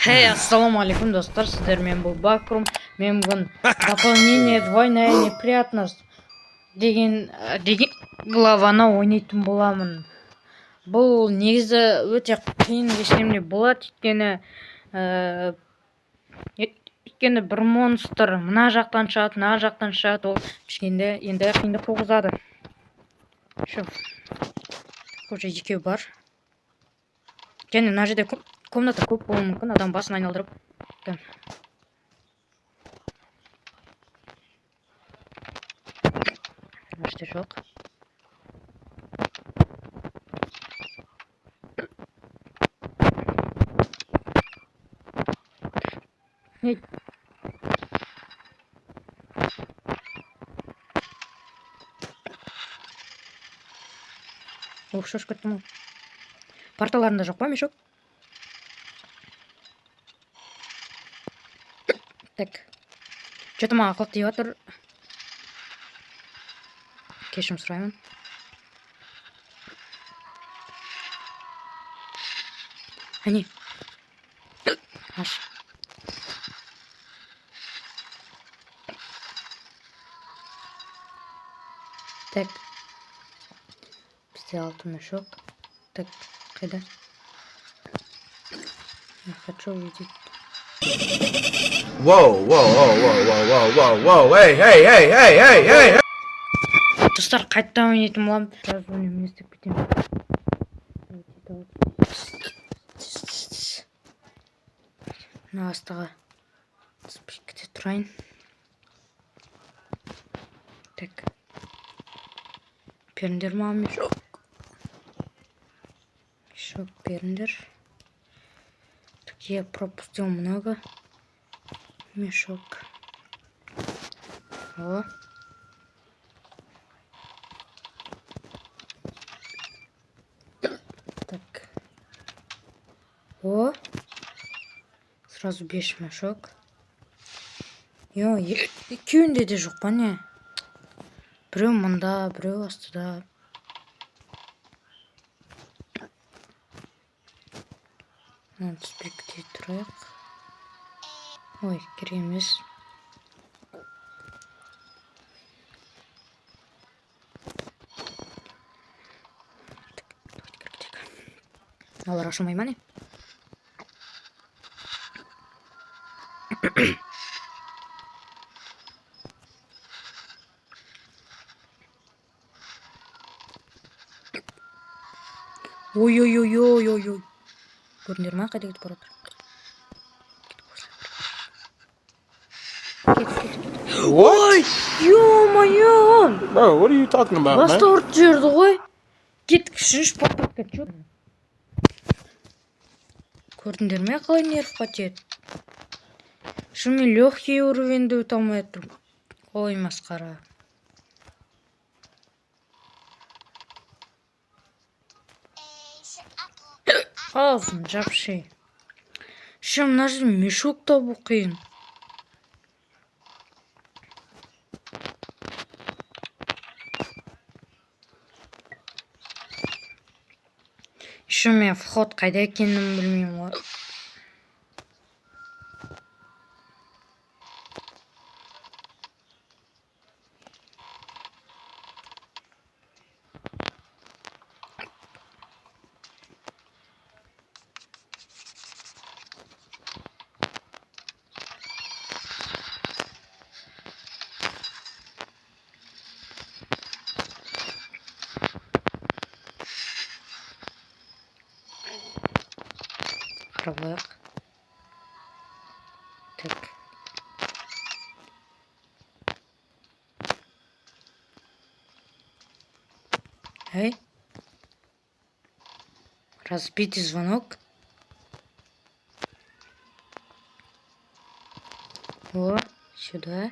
Ассаламу алейкум, достар, сіздермен бұл Бакрум. Мен бүгін дополнение двойная неприятность деген главаны ойнайтын боламын. Бұл негізі өте қиын шешімде болады, өйткені бір монстр мына жақтан шығады, мына жақтан шығады, ол кішкенде енді қиындық туғызады. Уже екеу бар. Және мына жерде комната көп болуы мүмкін, адам басын айналдырып. Нәрсе жоқ. Шошып кеттім. Порталарында жоқ па мешок? Так. Что-то маған ақылы тиіп жатыр. Кешірім сұраймын. Әне. Аш. Так. Бізде 6 мешок. Так, қайда? Я хочу увидеть. Whoa, whoa, whoa, whoa, whoa, whoa, whoa, hey, hey, hey, hey, hey, hey. Достар, қайттан ойнайтын боламын. Сразу немен істеп кетемін. Мына астыға кете тұрайын. Так. Беріңдер маған мешок. Мешок беріңдер. Так, я пропустил много. Мешок. О. Так. О. Сразу 5 мешок. Йо, екеуінде де жоқ па не? Біреу мұнда, біреу астыда. Түспекте тұрайық. Ой, керек емес. Алар ашылмай ма не? Ой-ой-ой-ой-ой-ой. Көрдіңдер ма, қайда кетіп баратыр? Ой, ё-моё! Bro, what are you talking about, man? Баста ұрт жерді ғой. Кеткішінші попытка, чё? Көрдіңдер ме, қалай нерв потет? Шымен легкий уровеньді өте алмай жатыр. Ой, масқара. Ağzını жап şey. Şimdi мына жерде мешок табу қиын. Еще мен вход қайда екенін білмеймін ғой. Қарабайық. Так. Эй. Разбитый звонок. О, сюда.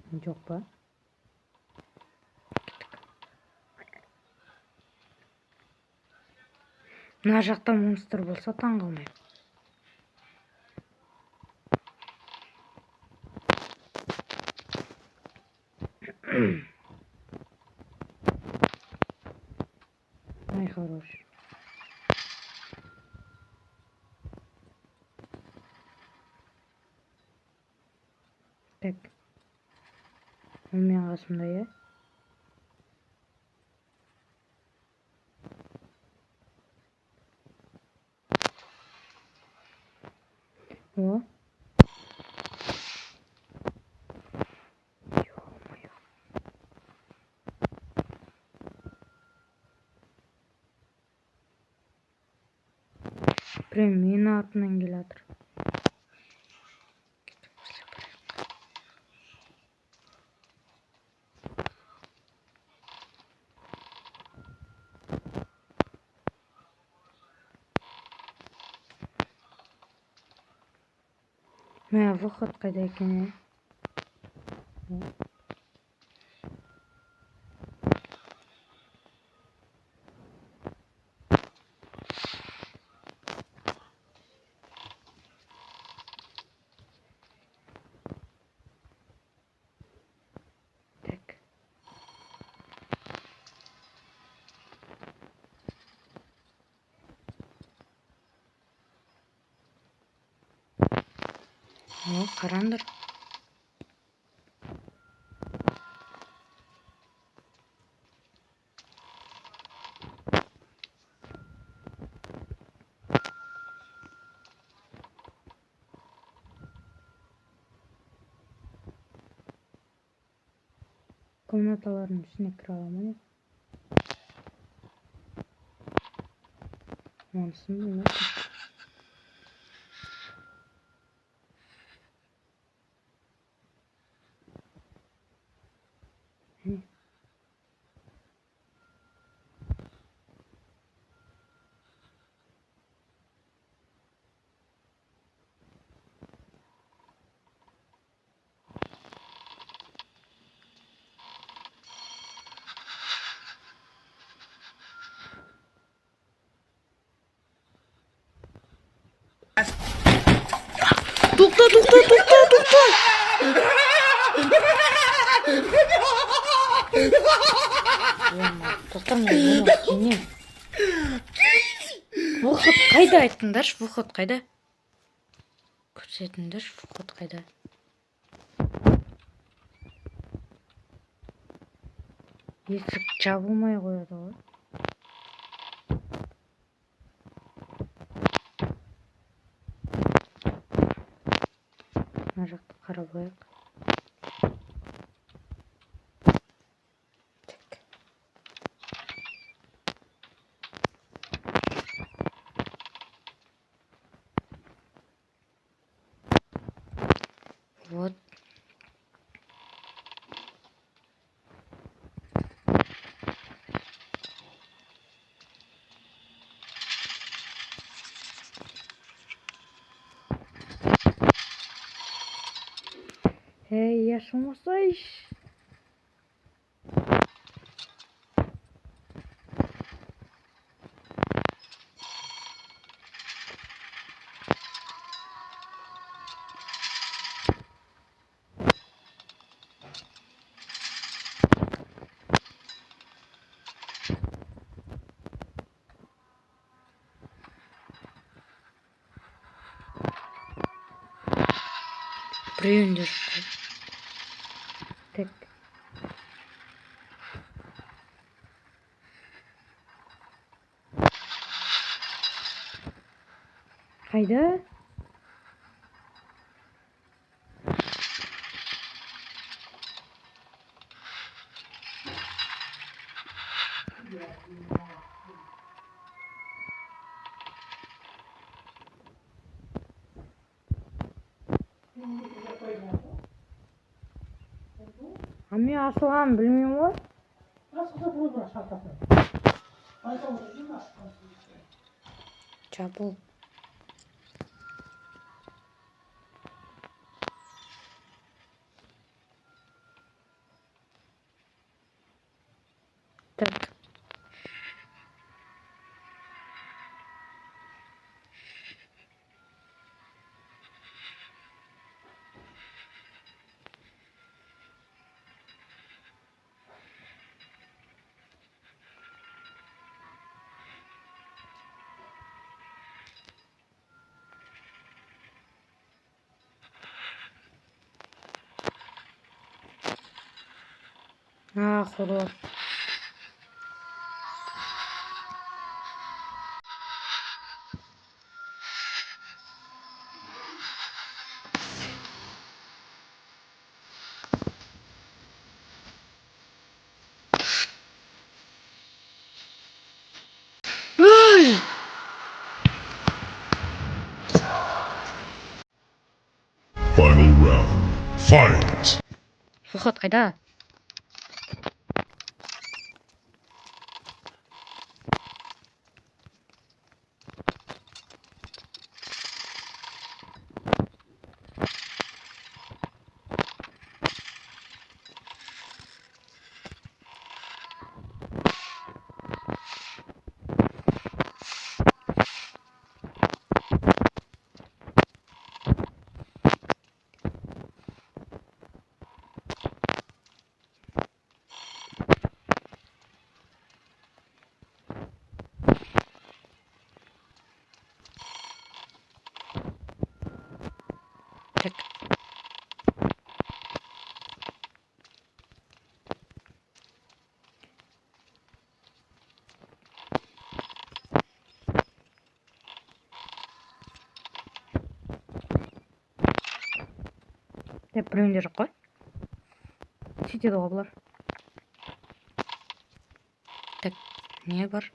Жоқ па? Мына жақта монстр болса таң қалмаймын. Ай, хорош. Так. Ол мен қасымда, иә? О. Ё-моё. Прям менің артымнан келе жатыр. Мә, выход қайда екен, е? Так. О, қараңдар. Комнаталардың ішіне кіре аламын, не? Онысын білмеймін. Тоқта! Тоқтар, мен оны киінем. Выход қайда айттыңдаршы? Выход қайда? Көрсетіңдерші, выход қайда? Есік жабылмай қояды ғой. Мына жақты қарап қояйық. Вот. Эй, я шумасайш. Біреуінде жоқ. Так. Қайда? А мен ашылғанын білмеймін ғой. Жабыл. Так. Хурлар. Final round. Fight! Фухат қайда? Так. Деп біреуінде жоқ қой. Сөйтеді ғой бұлар. Так, не бар?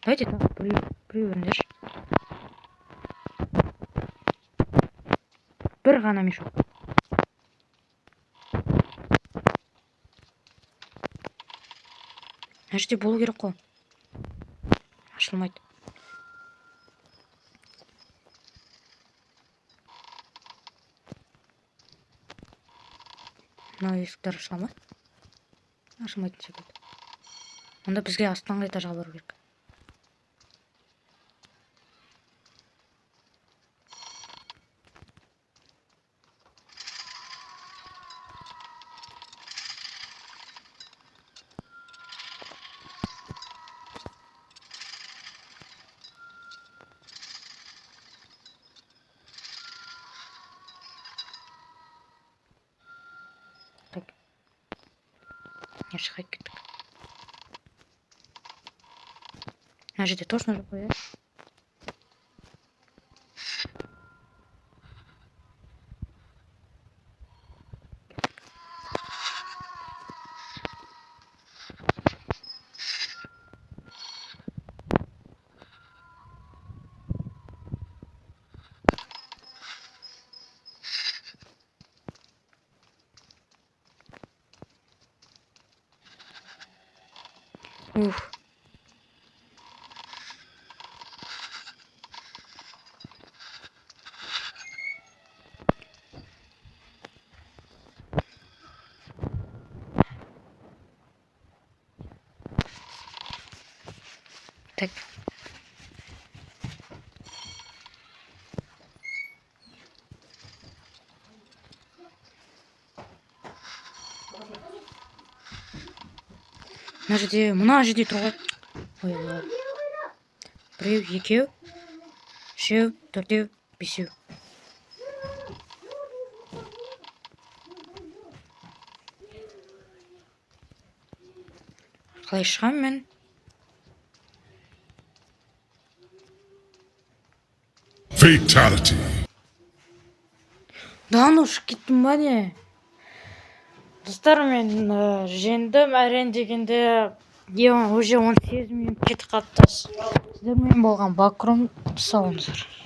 Давайте так, біреуіндер. Бір ғана мешок. Мына жерде болу керек қой. Ашылмайды. Мына есіктер ашыла ма? Ашылмайтын секілді. Онда бізге астыңғы этажға бару керек. Так. Неше қайтып кеттік. Мына жерде точно жоқ қой, иә? Ух. Так. Мына жерде тұр ғой. Ой, ой. Біреу, екеу, үшеу, төртеу, бесеу. Қалай шығам мен? Fatality. Да ну ұшып кеттім ба не? Достар, мен жеңдім әрен дегенде уже 18 минут кетіп қалыпты. Сіздермен болған Бакрум, сау болыңыздар.